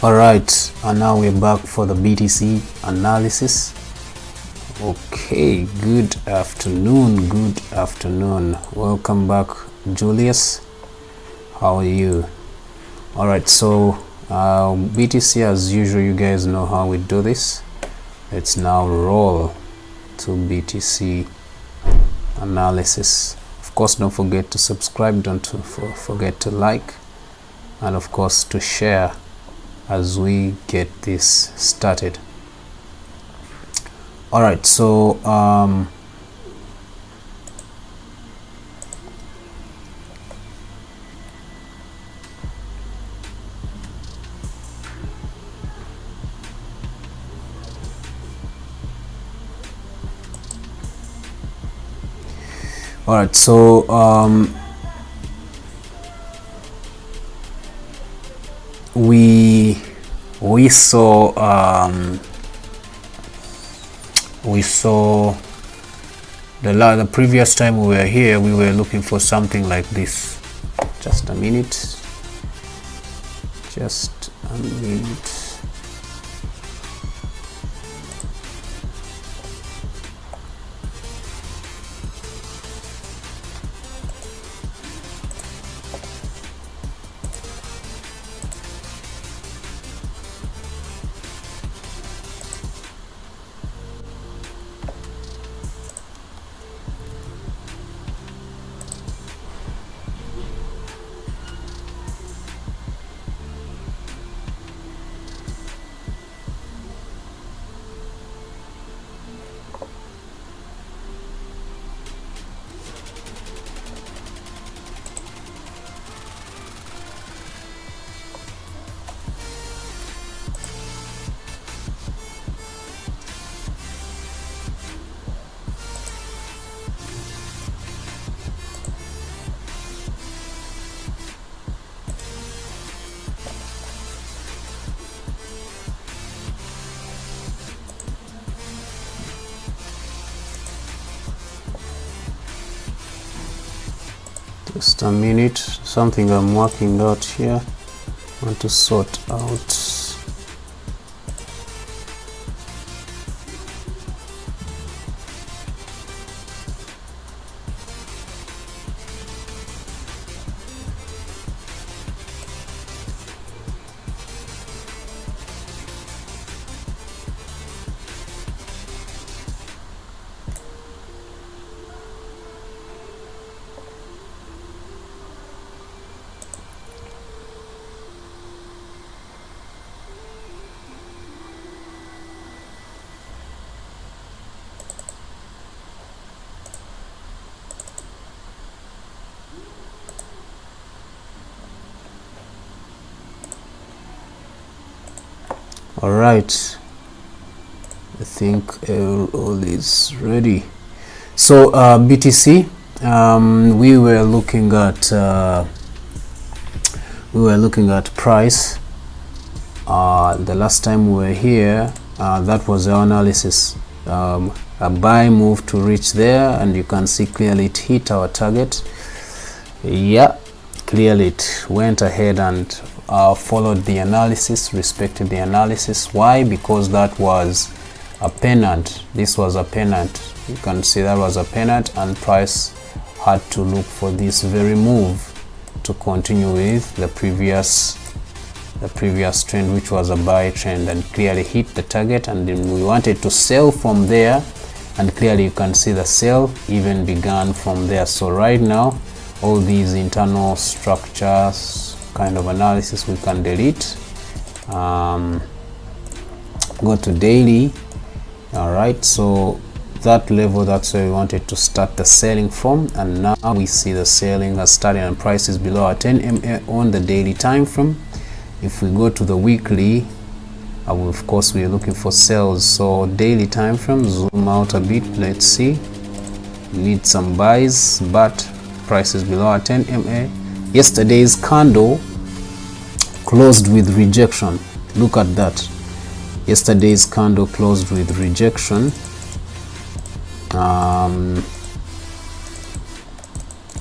Alright, and now we're back for the BTC analysis. Okay, good afternoon, welcome back, Julius. How are you? Alright, so BTC, as usual, you guys know how we do this. Let's now roll to BTC analysis. Of course, don't forget to subscribe, don't forget to like, and of course to share as we get this started. All right, so we saw the previous time we were here, we were looking for something like this. Just a minute. Just a minute, something I'm working out here. I want to sort out. All right, I think all is ready. So BTC, we were looking at price. The last time we were here, that was our analysis. A buy move to reach there, and you can see clearly it hit our target. Yeah, clearly it went ahead and followed the analysis, respected the analysis. Why? Because that was a pennant. This was a pennant. You can see that was a pennant, and price had to look for this very move to continue with the previous trend, which was a buy trend, and clearly hit the target. And then we wanted to sell from there, and clearly you can see the sell even began from there. So right now, all these internal structures kind of analysis we can delete. Go to daily. All right, so that level, that's where we wanted to start the selling from, and now we see the selling has started, and price is below our 10 MA on the daily time frame. If we go to the weekly, of course we are looking for sales. So daily time frame, zoom out a bit, let's see. We need some buys, but price is below our 10 MA. Yesterday's candle closed with rejection. Look at that. Yesterday's candle closed with rejection.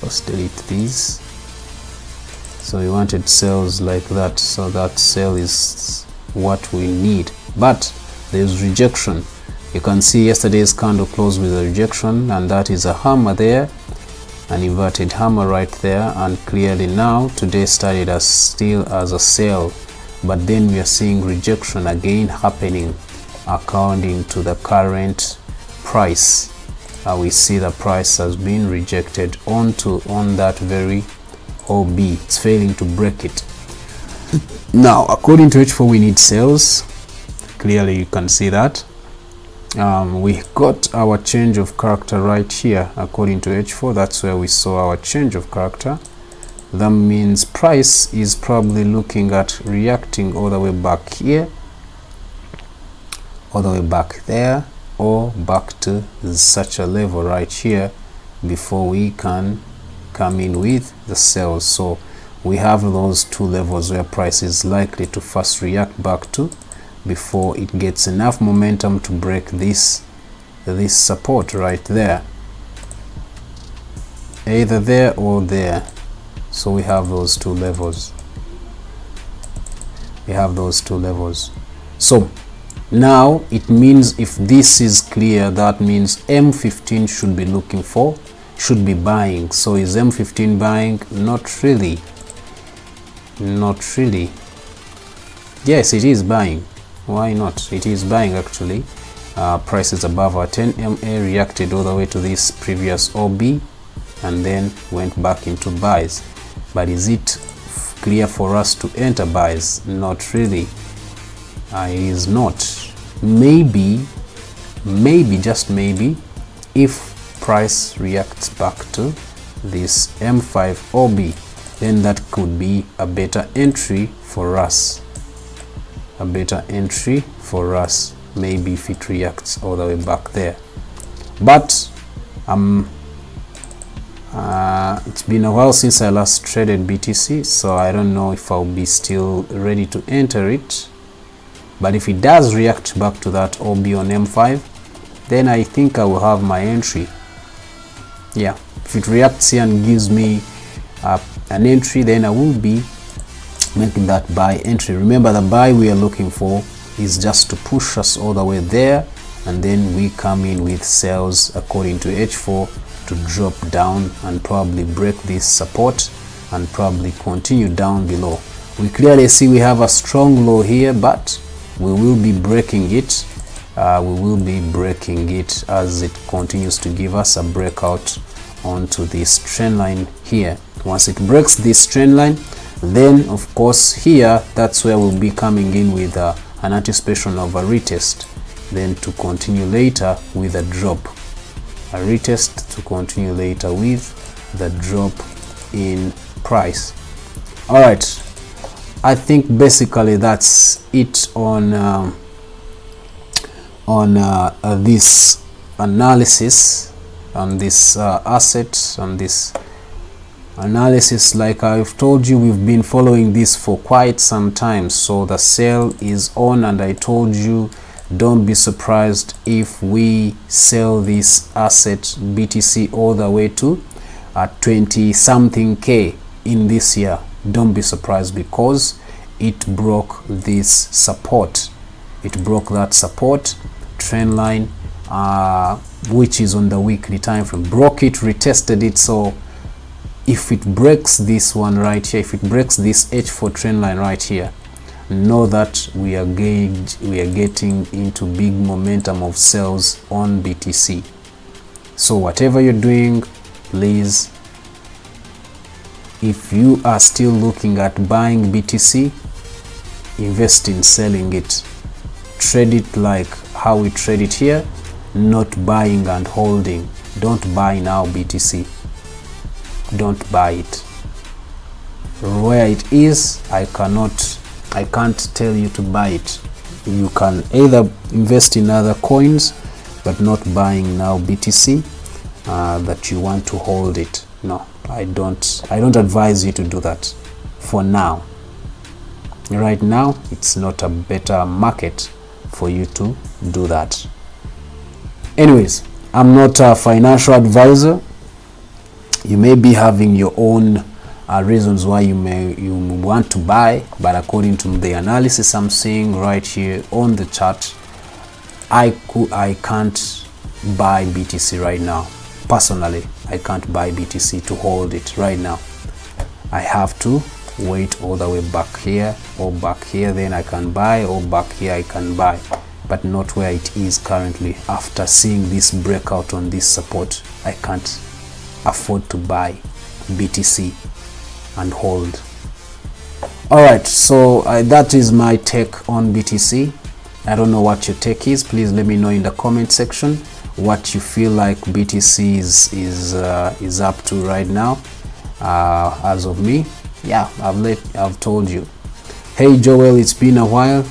Let's delete these. So we wanted sales like that, so that sale is what we need. But there's rejection. You can see yesterday's candle closed with a rejection, and that is a hammer there, an inverted hammer right there. And clearly now today started as still as a sell, but then we are seeing rejection again happening according to the current price. We see the price has been rejected on that very OB. It's failing to break it. Now according to H4 we need sales. Clearly you can see that we got our change of character right here. According to H4, that's where we saw our change of character. That means price is probably looking at reacting all the way back here, all the way back there, or back to such a level right here before we can come in with the sales. So we have those two levels where price is likely to first react back to before it gets enough momentum to break this support right there, either there or there. So we have those two levels. We have those two levels. So now it means if this is clear, that means M15 should be looking for, should be buying. So is M15 buying? Not really. Not really. Yes, it is buying. Why not? It is buying actually. Price is above our 10 MA, reacted all the way to this previous OB and then went back into buys. But is it clear for us to enter buys? Not really. It is not. Maybe, just maybe, if price reacts back to this M5 OB, then that could be a better entry for us. A better entry for us, maybe if it reacts all the way back there. But it's been a while since I last traded BTC, so I don't know if I'll be still ready to enter it. But if it does react back to that OB on M5, then I think I will have my entry. Yeah, if it reacts here and gives me an entry, then I will be making that buy entry. Remember, the buy we are looking for is just to push us all the way there, and then we come in with sales according to H4 to drop down and probably break this support and probably continue down below. We clearly see we have a strong low here, but we will be breaking it. We will be breaking it as it continues to give us a breakout onto this trend line here. Once it breaks this trend line, then of course here that's where we'll be coming in with an anticipation of a retest, then to continue later with a drop, a retest to continue later with the drop in price. All right, I think basically that's it on this analysis, on this asset, on this analysis. Like I've told you, we've been following this for quite some time, so the sale is on, and I told you don't be surprised if we sell this asset BTC all the way to 20 something K in this year. Don't be surprised, because it broke this support. It broke that support trend line, which is on the weekly time frame. Broke it, retested it. So if it breaks this one right here, if it breaks this H4 trend line right here, know that we are getting into big momentum of sales on BTC. So whatever you're doing, please, if you are still looking at buying BTC, invest in selling it. Trade it like how we trade it here, not buying and holding. Don't buy now BTC. Don't buy it. Where it is, I can't tell you to buy it. You can either invest in other coins, but not buying now BTC that you want to hold it. No, I don't advise you to do that for now. Right now, it's not a better market for you to do that. Anyways, I'm not a financial advisor. You may be having your own reasons why you want to buy, but according to the analysis I'm seeing right here on the chart, I can't buy BTC right now. Personally, I can't buy BTC to hold it right now. I have to wait all the way back here or back here, then I can buy, or back here I can buy, but not where it is currently. After seeing this breakout on this support, I can't afford to buy BTC and hold. All right, so that is my take on BTC. I don't know what your take is. Please let me know in the comment section what you feel like BTC is up to right now. As of me, yeah, I've told you. Hey Joel, it's been a while.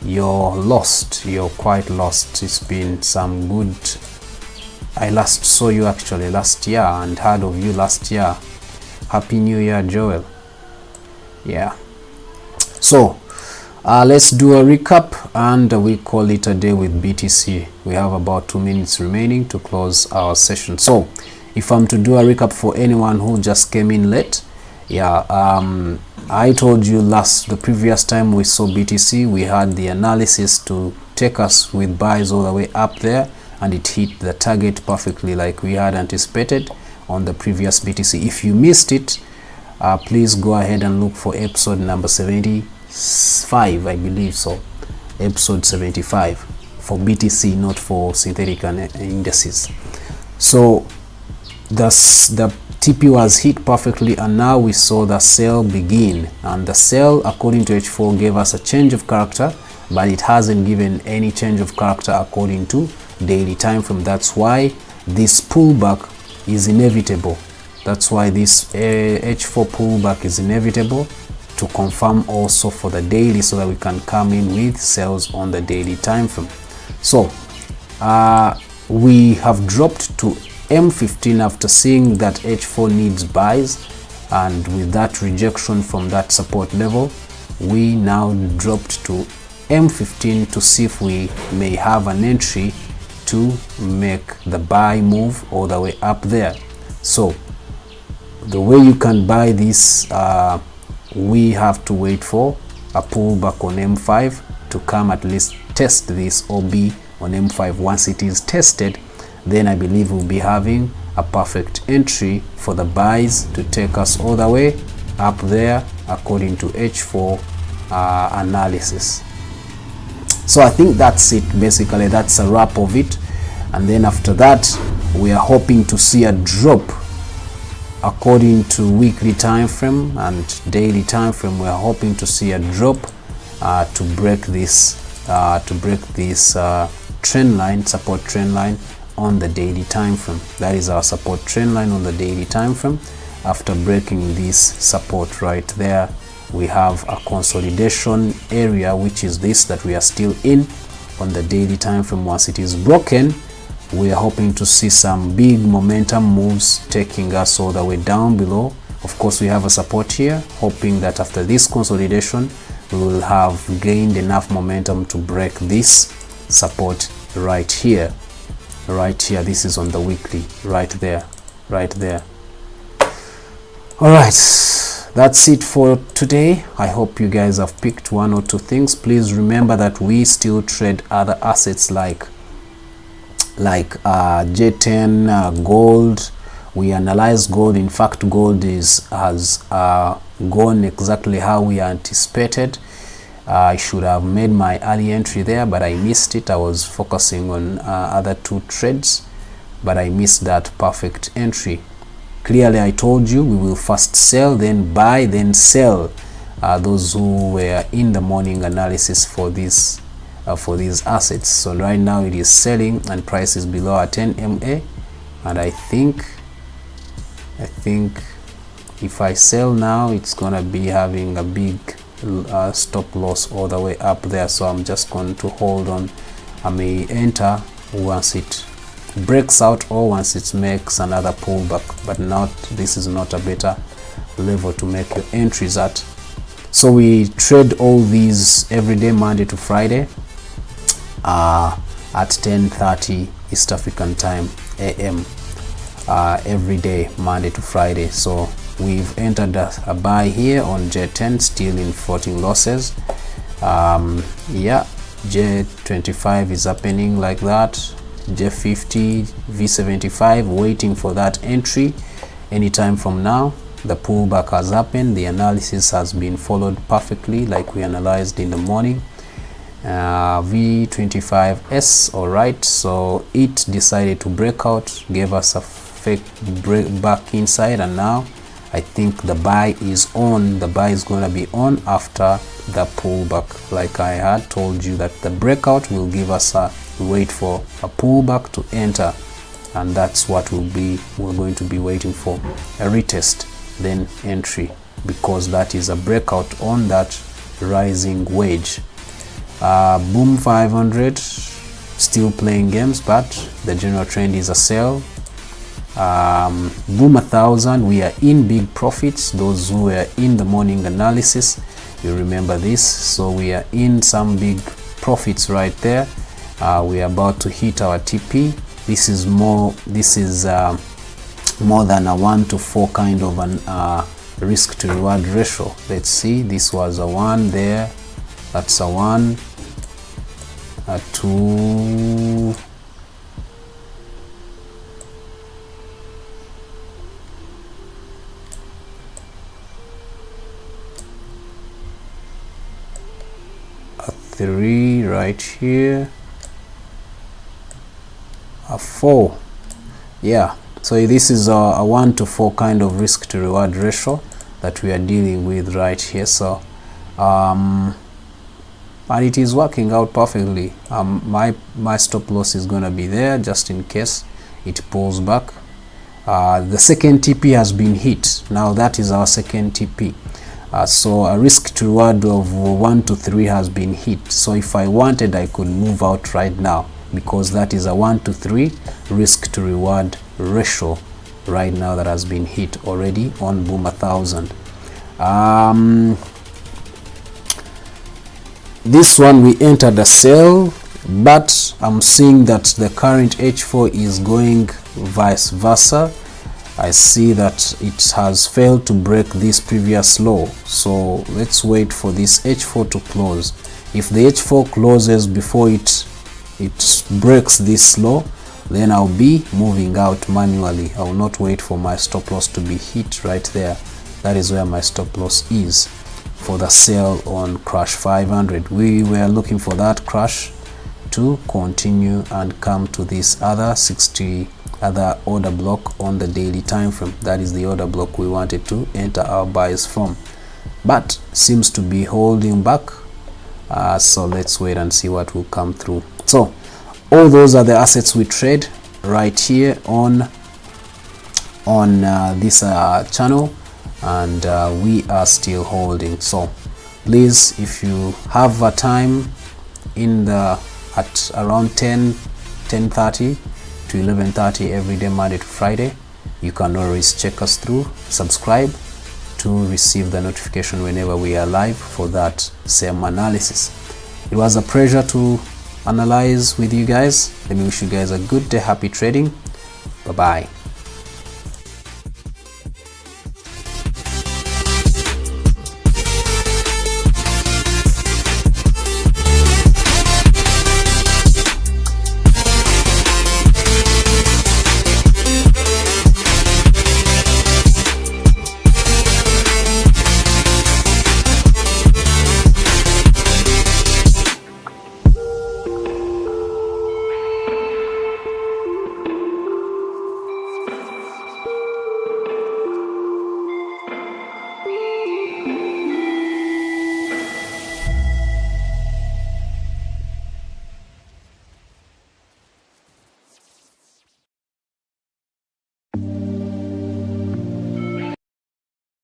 You're lost. You're quite lost. It's been some good. I last saw you actually last year and heard of you last year. Happy New Year, Joel. Yeah. So let's do a recap and we call it a day with BTC. We have about 2 minutes remaining to close our session. So if I'm to do a recap for anyone who just came in late, yeah, I told you the previous time we saw BTC, we had the analysis to take us with buys all the way up there, and it hit the target perfectly like we had anticipated on the previous BTC. If you missed it, please go ahead and look for episode number 75, I believe so. Episode 75 for BTC, not for synthetic indices. So the TP was hit perfectly, and now we saw the sell begin, and the sell according to H4 gave us a change of character, but it hasn't given any change of character according to daily time frame. That's why this pullback is inevitable. That's why this H4 pullback is inevitable, to confirm also for the daily, so that we can come in with sells on the daily time frame. So we have dropped to M15 after seeing that H4 needs buys, and with that rejection from that support level, we now dropped to M15 to see if we may have an entry to make the buy move all the way up there. So the way you can buy this, we have to wait for a pullback on M5 to come at least test this OB on M5. Once it is tested, then I believe we'll be having a perfect entry for the buys to take us all the way up there according to H4 analysis. So I think that's it. Basically, that's a wrap of it. And then after that, we are hoping to see a drop according to weekly time frame and daily time frame. We are hoping to see a drop to break this trend line, support trend line on the daily time frame. That is our support trend line on the daily time frame. After breaking this support right there, we have a consolidation area, which is this that we are still in on the daily time frame. Once it is broken, we are hoping to see some big momentum moves taking us all the way down below. Of course, we have a support here, hoping that after this consolidation we will have gained enough momentum to break this support right here. This is on the weekly, right there. All right, that's it for today. I hope you guys have picked 1 or 2 things. Please remember that we still trade other assets like J10, gold. We analyze gold. In fact, gold has gone exactly how we anticipated. I should have made my early entry there, but I missed it. I was focusing on other 2 trades, but I missed that perfect entry. Clearly, I told you we will first sell, then buy, then sell. Those who were in the morning analysis for these assets. So right now it is selling and price is below our 10 MA, and I think if I sell now, it's gonna be having a big stop loss all the way up there. So I'm just going to hold on. I may enter once it breaks out or once it makes another pullback, but this is not a better level to make your entries at. So we trade all these every day, Monday to Friday, at 10:30 East African time AM, every day, Monday to Friday. So we've entered a buy here on J10, still in floating losses. Yeah, J25 is happening like that, J50, V75 waiting for that entry anytime from now. The pullback has happened, the analysis has been followed perfectly like we analyzed in the morning. V25S, all right, so it decided to break out, gave us a fake break back inside, and now I think the buy is on. The buy is going to be on after the pullback. Like I had told you that the breakout will give us a wait for a pullback to enter, and that's what we're going to be waiting for, a retest then entry, because that is a breakout on that rising wedge. Boom 500 still playing games, but the general trend is a sell. Boom 1000, we are in big profits. Those who were in the morning analysis, you remember this, so we are in some big profits right there. We are about to hit our TP. This is more than a 1-to-4 kind of an risk to reward ratio. Let's see, this was a 1 there, that's a 1, a 2, a 3 right here, a 4. Yeah, so this is a 1-to-4 kind of risk to reward ratio that we are dealing with right here. So and it is working out perfectly. My stop loss is going to be there just in case it pulls back. The second TP has been hit. Now that is our second TP. So a risk to reward of 1 to 3 has been hit. So if I wanted, I could move out right now, because that is a 1 to 3 risk to reward ratio right now that has been hit already on Boom 1000. This one we entered a sell, but I'm seeing that the current H4 is going vice versa. I see that it has failed to break this previous low, so let's wait for this H4 to close. If the H4 closes before it breaks this low, then I'll be moving out manually. I will not wait for my stop loss to be hit right there. That is where my stop loss is for the sell on crash 500. We were looking for that crash to continue and come to this other order block on the daily time frame. That is the order block we wanted to enter our buys from, but seems to be holding back. So let's wait and see what will come through. So all those are the assets we trade right here on this channel, and we are still holding. So please, if you have a time at around 10:30 to 11:30 every day, Monday to Friday, you can always check us through, subscribe to receive the notification whenever we are live for that same analysis. It was a pleasure to analyze with you guys. Let me wish you guys a good day, happy trading. Bye bye.